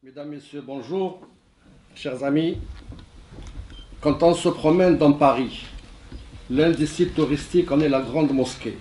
Mesdames, Messieurs, bonjour. Chers amis, quand on se promène dans Paris, l'un des sites touristiques en est la Grande Mosquée.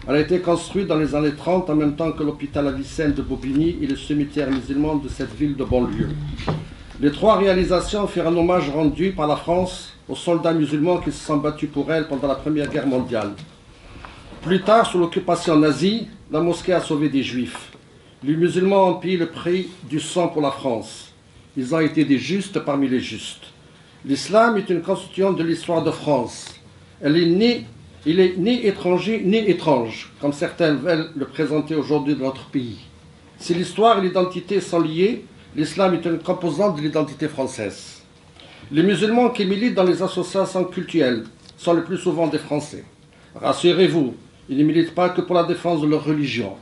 Elle a été construite dans les années 30 en même temps que l'hôpital Avicenne de Bobigny et le cimetière musulman de cette ville de banlieue. Les trois réalisations firent un hommage rendu par la France aux soldats musulmans qui se sont battus pour elle pendant la Première Guerre mondiale. Plus tard, sous l'occupation nazie, la mosquée a sauvé des juifs. Les musulmans ont payé le prix du sang pour la France. Ils ont été des justes parmi les justes. L'islam est une constituante de l'histoire de France. Il est ni étranger ni étrange, comme certains veulent le présenter aujourd'hui dans notre pays. Si l'histoire et l'identité sont liées, l'islam est une composante de l'identité française. Les musulmans qui militent dans les associations cultuelles sont le plus souvent des Français. Rassurez-vous, ils ne militent pas que pour la défense de leur religion.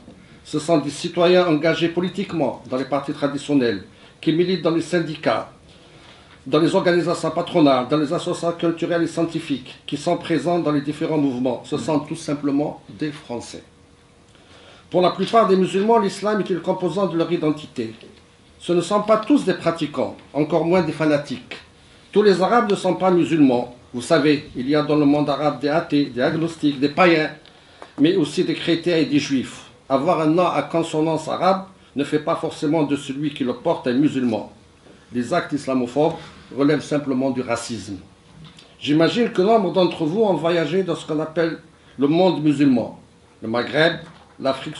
Ce sont des citoyens engagés politiquement dans les partis traditionnels, qui militent dans les syndicats, dans les organisations patronales, dans les associations culturelles et scientifiques, qui sont présents dans les différents mouvements. Ce sont tout simplement des Français. Pour la plupart des musulmans, l'islam est une composante de leur identité. Ce ne sont pas tous des pratiquants, encore moins des fanatiques. Tous les Arabes ne sont pas musulmans. Vous savez, il y a dans le monde arabe des athées, des agnostiques, des païens, mais aussi des chrétiens et des juifs. Avoir un nom à consonance arabe ne fait pas forcément de celui qui le porte un musulman. Les actes islamophobes relèvent simplement du racisme. J'imagine que nombre d'entre vous ont voyagé dans ce qu'on appelle le monde musulman. Le Maghreb, l'Afrique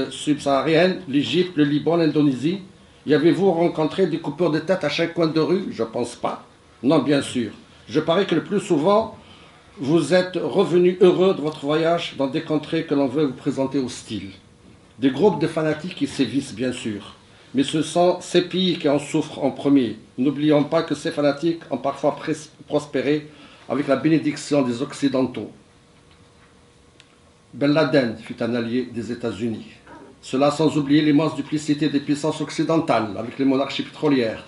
subsaharienne, l'Égypte, le Liban, l'Indonésie. Y avez-vous rencontré des coupures de tête à chaque coin de rue? Je ne pense pas. Non, bien sûr. Je parie que le plus souvent, vous êtes revenus heureux de votre voyage dans des contrées que l'on veut vous présenter hostiles. Des groupes de fanatiques qui sévissent, bien sûr. Mais ce sont ces pays qui en souffrent en premier. N'oublions pas que ces fanatiques ont parfois prospéré avec la bénédiction des Occidentaux. Ben Laden fut un allié des États-Unis. Cela sans oublier l'immense duplicité des puissances occidentales avec les monarchies pétrolières,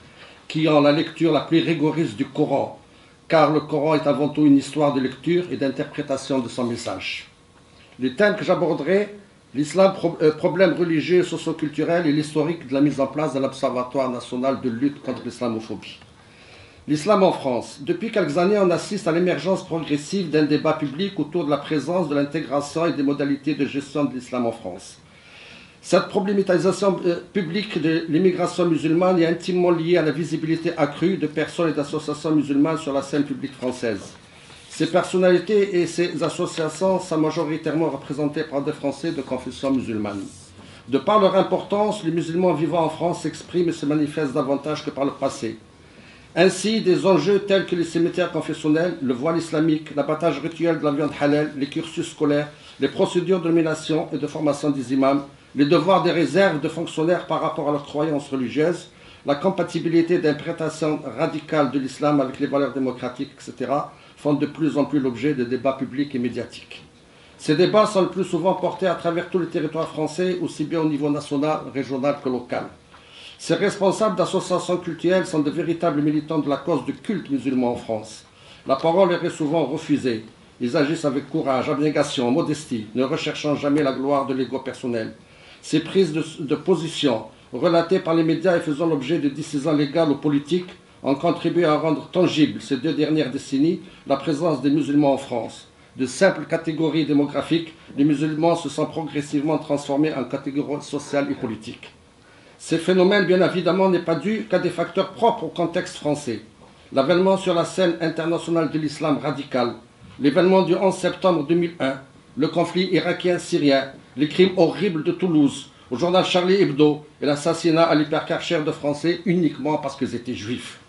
qui ont la lecture la plus rigoriste du Coran, car le Coran est avant tout une histoire de lecture et d'interprétation de son message. Les thèmes que j'aborderai: l'islam, problèmes religieux et socio-culturels et l'historique de la mise en place de l'Observatoire national de lutte contre l'islamophobie. L'islam en France. Depuis quelques années, on assiste à l'émergence progressive d'un débat public autour de la présence, de l'intégration et des modalités de gestion de l'islam en France. Cette problématisation publique de l'immigration musulmane est intimement liée à la visibilité accrue de personnes et d'associations musulmanes sur la scène publique française. Ces personnalités et ces associations sont majoritairement représentées par des Français de confession musulmane. De par leur importance, les musulmans vivant en France s'expriment et se manifestent davantage que par le passé. Ainsi, des enjeux tels que les cimetières confessionnels, le voile islamique, l'abattage rituel de la viande halal, les cursus scolaires, les procédures de nomination et de formation des imams, les devoirs des réserves de fonctionnaires par rapport à leurs croyances religieuses, la compatibilité d'interprétation radicale de l'islam avec les valeurs démocratiques, etc., font de plus en plus l'objet de débats publics et médiatiques. Ces débats sont le plus souvent portés à travers tout le territoire français, aussi bien au niveau national, régional que local. Ces responsables d'associations culturelles sont de véritables militants de la cause du culte musulman en France. La parole leur est souvent refusée. Ils agissent avec courage, abnégation, modestie, ne recherchant jamais la gloire de l'ego personnel. Ces prises de position, relatées par les médias et faisant l'objet de décisions légales ou politiques, ont contribué à rendre tangible ces 2 dernières décennies la présence des musulmans en France. De simples catégories démographiques, les musulmans se sont progressivement transformés en catégories sociales et politiques. Ces phénomènes, bien évidemment, n'est pas dû qu'à des facteurs propres au contexte français. L'avènement sur la scène internationale de l'islam radical, l'événement du 11 septembre 2001, le conflit irakien-syrien, les crimes horribles de Toulouse, au journal Charlie Hebdo et l'assassinat à l'hypercarchère de Français uniquement parce qu'ils étaient juifs.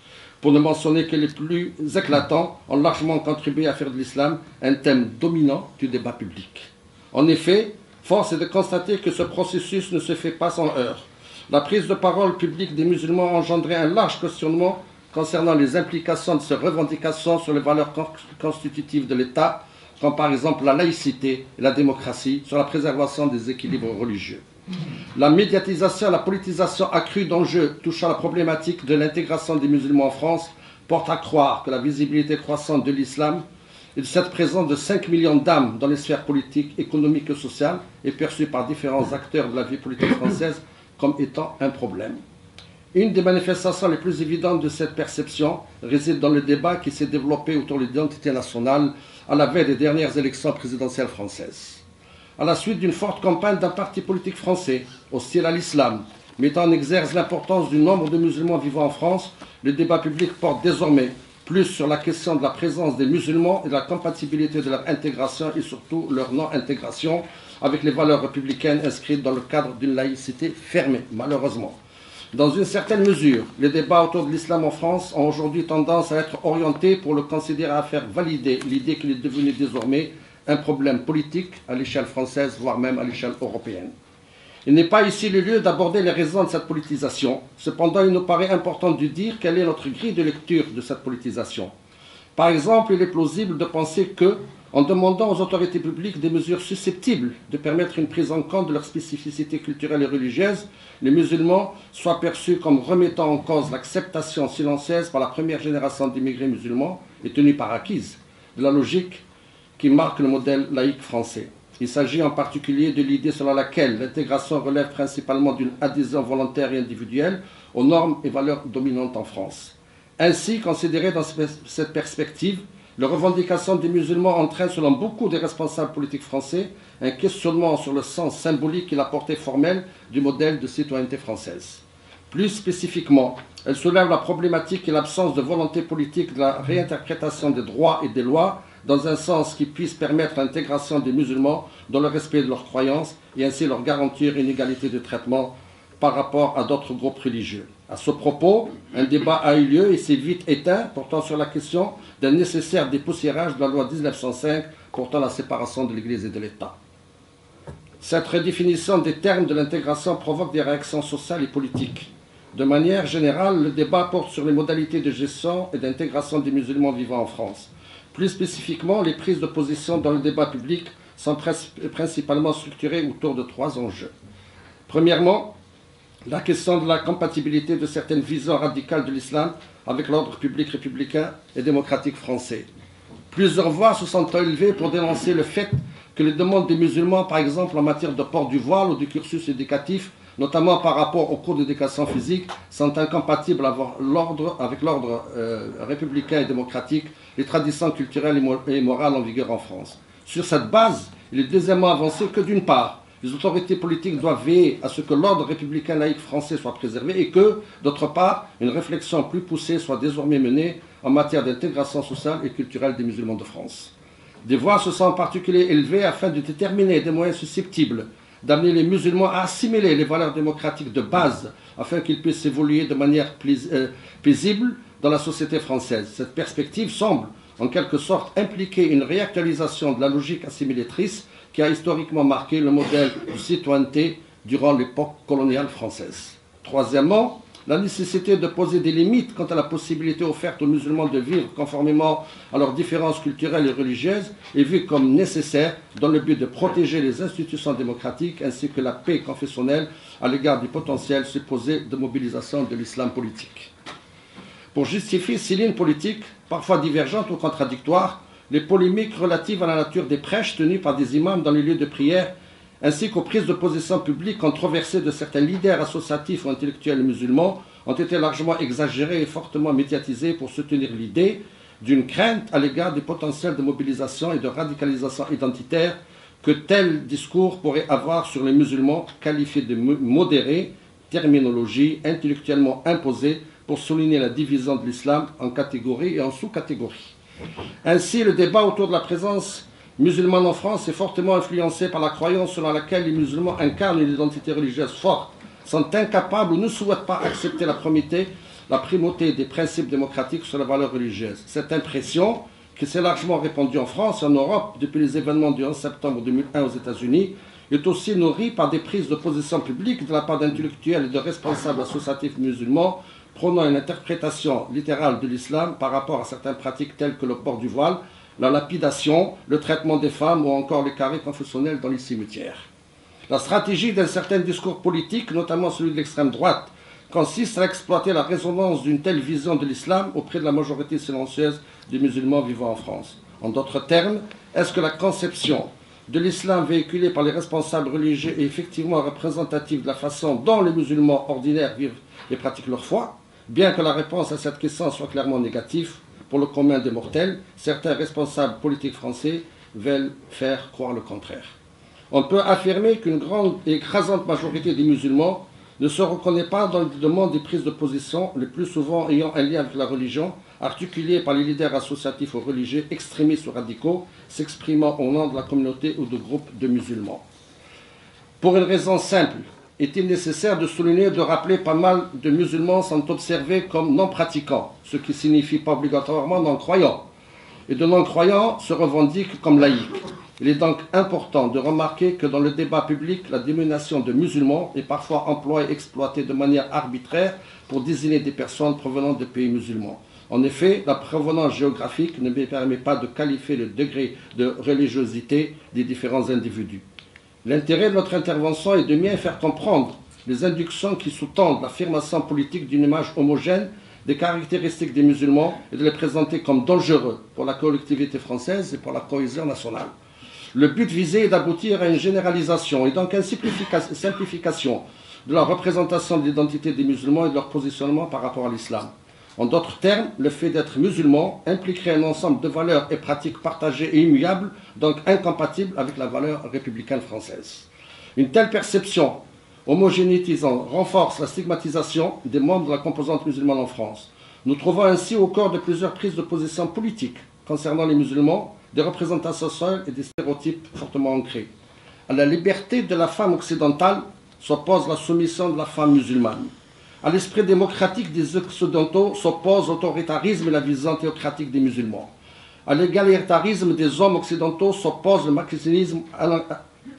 Pour ne mentionner que les plus éclatants, ont largement contribué à faire de l'islam un thème dominant du débat public. En effet, force est de constater que ce processus ne se fait pas sans heurts. La prise de parole publique des musulmans a engendré un large questionnement concernant les implications de ces revendications sur les valeurs constitutives de l'État, comme par exemple la laïcité et la démocratie, sur la préservation des équilibres religieux. La médiatisation et la politisation accrue d'enjeux touchant à la problématique de l'intégration des musulmans en France porte à croire que la visibilité croissante de l'islam et de cette présence de 5 millions d'âmes dans les sphères politiques, économiques et sociales est perçue par différents acteurs de la vie politique française comme étant un problème. Une des manifestations les plus évidentes de cette perception réside dans le débat qui s'est développé autour de l'identité nationale à la veille des dernières élections présidentielles françaises. À la suite d'une forte campagne d'un parti politique français, hostile à l'islam, mettant en exergue l'importance du nombre de musulmans vivant en France, le débat public porte désormais plus sur la question de la présence des musulmans et de la compatibilité de leur intégration et surtout leur non-intégration avec les valeurs républicaines inscrites dans le cadre d'une laïcité fermée, malheureusement. Dans une certaine mesure, les débats autour de l'islam en France ont aujourd'hui tendance à être orientés pour le considérer à faire valider l'idée qu'il est devenu désormais un problème politique à l'échelle française, voire même à l'échelle européenne. Il n'est pas ici le lieu d'aborder les raisons de cette politisation. Cependant, il nous paraît important de dire quelle est notre grille de lecture de cette politisation. Par exemple, il est plausible de penser que, en demandant aux autorités publiques des mesures susceptibles de permettre une prise en compte de leurs spécificités culturelles et religieuses, les musulmans soient perçus comme remettant en cause l'acceptation silencieuse par la première génération d'immigrés musulmans et tenue par acquise de la logique qui marque le modèle laïque français. Il s'agit en particulier de l'idée selon laquelle l'intégration relève principalement d'une adhésion volontaire et individuelle aux normes et valeurs dominantes en France. Ainsi, considéré dans cette perspective, les revendications des musulmans entraînent, selon beaucoup des responsables politiques français, un questionnement sur le sens symbolique et la portée formelle du modèle de citoyenneté française. Plus spécifiquement, elle soulève la problématique et l'absence de volonté politique de la réinterprétation des droits et des lois dans un sens qui puisse permettre l'intégration des musulmans dans le respect de leurs croyances et ainsi leur garantir une égalité de traitement par rapport à d'autres groupes religieux. À ce propos, un débat a eu lieu et s'est vite éteint portant sur la question d'un nécessaire dépoussiérage de la loi 1905 portant la séparation de l'Église et de l'État. Cette redéfinition des termes de l'intégration provoque des réactions sociales et politiques. De manière générale, le débat porte sur les modalités de gestion et d'intégration des musulmans vivant en France. Plus spécifiquement, les prises de position dans le débat public sont principalement structurées autour de trois enjeux. Premièrement, la question de la compatibilité de certaines visions radicales de l'islam avec l'ordre public républicain et démocratique français. Plusieurs voix se sont élevées pour dénoncer le fait que les demandes des musulmans, par exemple en matière de port du voile ou du cursus éducatif, notamment par rapport aux cours d'éducation physique, sont incompatibles avec l'ordre républicain et démocratique, les traditions culturelles et morales en vigueur en France. Sur cette base, il est deuxièmement avancé que d'une part, les autorités politiques doivent veiller à ce que l'ordre républicain laïque français soit préservé et que, d'autre part, une réflexion plus poussée soit désormais menée en matière d'intégration sociale et culturelle des musulmans de France. Des voix se sont en particulier élevées afin de déterminer des moyens susceptibles d'amener les musulmans à assimiler les valeurs démocratiques de base afin qu'ils puissent évoluer de manière paisible dans la société française. Cette perspective semble, en quelque sorte, impliquer une réactualisation de la logique assimilatrice qui a historiquement marqué le modèle de citoyenneté durant l'époque coloniale française. Troisièmement, la nécessité de poser des limites quant à la possibilité offerte aux musulmans de vivre conformément à leurs différences culturelles et religieuses est vue comme nécessaire dans le but de protéger les institutions démocratiques ainsi que la paix confessionnelle à l'égard du potentiel supposé de mobilisation de l'islam politique. Pour justifier ces lignes politiques, parfois divergentes ou contradictoires, les polémiques relatives à la nature des prêches tenues par des imams dans les lieux de prière, ainsi qu'aux prises de position publiques controversées de certains leaders associatifs ou intellectuels musulmans, ont été largement exagérées et fortement médiatisées pour soutenir l'idée d'une crainte à l'égard du potentiel de mobilisation et de radicalisation identitaire que tel discours pourrait avoir sur les musulmans qualifiés de modérés, terminologie intellectuellement imposée pour souligner la division de l'islam en catégories et en sous-catégories. Ainsi, le débat autour de la présence musulmane en France est fortement influencé par la croyance selon laquelle les musulmans incarnent une identité religieuse forte, sont incapables ou ne souhaitent pas accepter la primauté des principes démocratiques sur les valeurs religieuses. Cette impression, qui s'est largement répandue en France et en Europe depuis les événements du 11 septembre 2001 aux États-Unis, est aussi nourrie par des prises de position publiques de la part d'intellectuels et de responsables associatifs musulmans prônant une interprétation littérale de l'islam par rapport à certaines pratiques telles que le port du voile, la lapidation, le traitement des femmes ou encore les carrés confessionnels dans les cimetières. La stratégie d'un certain discours politique, notamment celui de l'extrême droite, consiste à exploiter la résonance d'une telle vision de l'islam auprès de la majorité silencieuse des musulmans vivant en France. En d'autres termes, est-ce que la conception de l'islam véhiculé par les responsables religieux est effectivement représentatif de la façon dont les musulmans ordinaires vivent et pratiquent leur foi, bien que la réponse à cette question soit clairement négative pour le commun des mortels, certains responsables politiques français veulent faire croire le contraire. On peut affirmer qu'une grande et écrasante majorité des musulmans ne se reconnaît pas dans le demande des prises de position, le plus souvent ayant un lien avec la religion, articulée par les leaders associatifs ou religieux, extrémistes ou radicaux, s'exprimant au nom de la communauté ou de groupes de musulmans. Pour une raison simple, est-il nécessaire de souligner, de rappeler pas mal de musulmans sont observés comme non pratiquants, ce qui signifie pas obligatoirement non-croyants, et de non-croyants se revendiquent comme laïcs. Il est donc important de remarquer que dans le débat public, la dénomination de musulmans est parfois employée et exploitée de manière arbitraire pour désigner des personnes provenant de pays musulmans. En effet, la provenance géographique ne permet pas de qualifier le degré de religiosité des différents individus. L'intérêt de notre intervention est de bien faire comprendre les inductions qui sous-tendent l'affirmation politique d'une image homogène des caractéristiques des musulmans et de les présenter comme dangereux pour la collectivité française et pour la cohésion nationale. Le but visé est d'aboutir à une généralisation et donc à une simplification de la représentation de l'identité des musulmans et de leur positionnement par rapport à l'islam. En d'autres termes, le fait d'être musulman impliquerait un ensemble de valeurs et pratiques partagées et immuables, donc incompatibles avec la valeur républicaine française. Une telle perception homogénéisante renforce la stigmatisation des membres de la composante musulmane en France. Nous trouvons ainsi au cœur de plusieurs prises de position politiques concernant les musulmans des représentations sociales et des stéréotypes fortement ancrés. À la liberté de la femme occidentale s'oppose la soumission de la femme musulmane. À l'esprit démocratique des Occidentaux s'oppose l'autoritarisme et la vision théocratique des musulmans. À l'égalitarisme des hommes occidentaux s'oppose le marxisme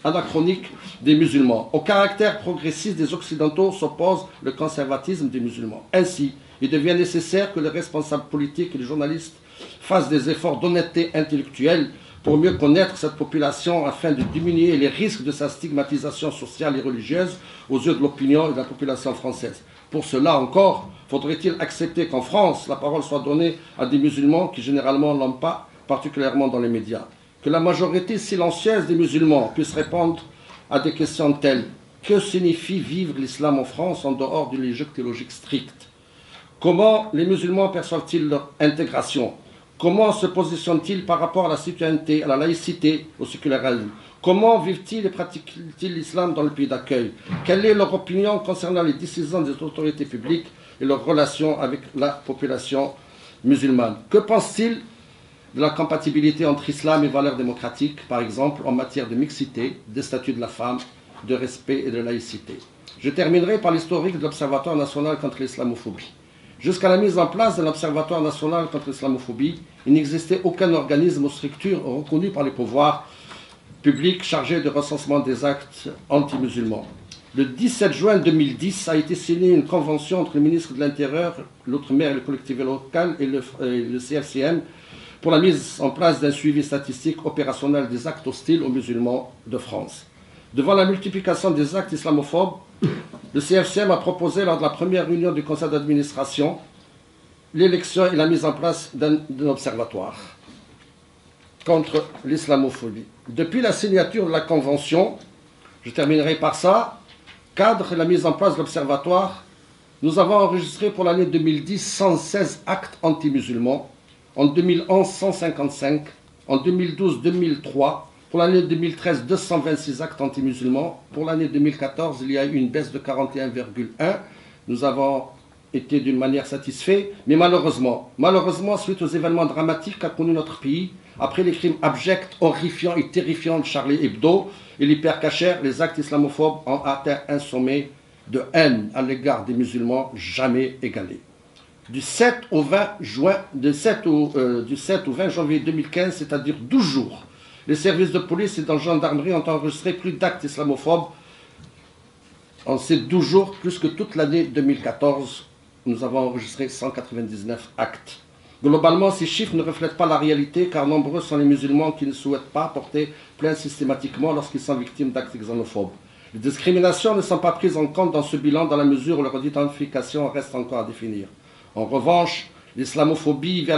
anachronique des musulmans. Au caractère progressiste des Occidentaux s'oppose le conservatisme des musulmans. Ainsi, il devient nécessaire que les responsables politiques et les journalistes fassent des efforts d'honnêteté intellectuelle pour mieux connaître cette population afin de diminuer les risques de sa stigmatisation sociale et religieuse aux yeux de l'opinion et de la population française. Pour cela encore, faudrait-il accepter qu'en France, la parole soit donnée à des musulmans qui généralement ne l'ont pas, particulièrement dans les médias. Que la majorité silencieuse des musulmans puisse répondre à des questions telles: que signifie vivre l'islam en France en dehors d'une logique théologique stricte? Comment les musulmans perçoivent-ils leur intégration? Comment se positionnent-ils par rapport à la citoyenneté, à la laïcité, au sécularisme? Comment vivent-ils et pratiquent-ils l'islam dans le pays d'accueil? Quelle est leur opinion concernant les décisions des autorités publiques et leurs relations avec la population musulmane? Que pensent-ils de la compatibilité entre islam et valeurs démocratiques, par exemple en matière de mixité, de statut de la femme, de respect et de laïcité? Je terminerai par l'historique de l'Observatoire national contre l'islamophobie. Jusqu'à la mise en place de l'Observatoire national contre l'islamophobie, il n'existait aucun organisme ou structure reconnu par les pouvoirs publics chargé de recensement des actes anti-musulmans. Le 17 juin 2010 a été signée une convention entre le ministre de l'Intérieur, l'Outre-mer et les collectivités locales et le CFCM pour la mise en place d'un suivi statistique opérationnel des actes hostiles aux musulmans de France. Devant la multiplication des actes islamophobes, le CFCM a proposé lors de la première réunion du conseil d'administration l'élection et la mise en place d'un observatoire contre l'islamophobie. Depuis la signature de la convention, je terminerai par ça, cadre la mise en place de l'observatoire, nous avons enregistré pour l'année 2010 116 actes anti-musulmans, en 2011 155, en 2012 2003, pour l'année 2013 226 actes anti-musulmans, pour l'année 2014 il y a eu une baisse de 41,1, nous avons été d'une manière satisfaits, mais malheureusement, suite aux événements dramatiques qu'a connu notre pays, après les crimes abjects, horrifiants et terrifiants de Charlie Hebdo et l'hypercachère, les actes islamophobes ont atteint un sommet de haine à l'égard des musulmans jamais égalé. Du 7 au 20 janvier 2015, c'est-à-dire 12 jours, les services de police et de gendarmerie ont enregistré plus d'actes islamophobes en ces 12 jours, plus que toute l'année 2014. Nous avons enregistré 199 actes. Globalement, ces chiffres ne reflètent pas la réalité, car nombreux sont les musulmans qui ne souhaitent pas porter plainte systématiquement lorsqu'ils sont victimes d'actes xénophobes. Les discriminations ne sont pas prises en compte dans ce bilan dans la mesure où leur identification reste encore à définir. En revanche, l'islamophobie via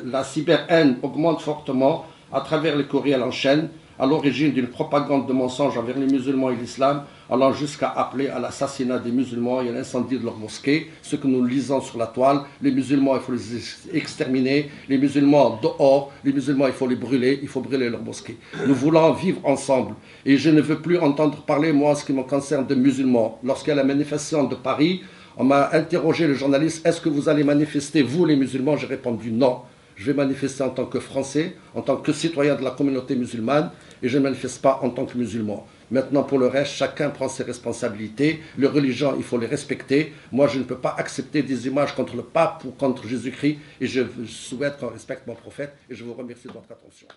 la cyber-haine augmente fortement à travers les courriels en chaîne, à l'origine d'une propagande de mensonges envers les musulmans et l'islam, allant jusqu'à appeler à l'assassinat des musulmans et à l'incendie de leurs mosquées. Ce que nous lisons sur la toile, les musulmans, il faut les exterminer, les musulmans dehors, les musulmans, il faut les brûler, il faut brûler leurs mosquées. Nous voulons vivre ensemble et je ne veux plus entendre parler, moi, en ce qui me concerne, de musulmans. Lorsqu'il y a la manifestation de Paris, on m'a interrogé, le journaliste, est-ce que vous allez manifester, vous les musulmans? J'ai répondu non. Je vais manifester en tant que Français, en tant que citoyen de la communauté musulmane, et je ne manifeste pas en tant que musulman. Maintenant, pour le reste, chacun prend ses responsabilités. Les religions, il faut les respecter. Moi, je ne peux pas accepter des images contre le pape ou contre Jésus-Christ, et je souhaite qu'on respecte mon prophète, et je vous remercie de votre attention.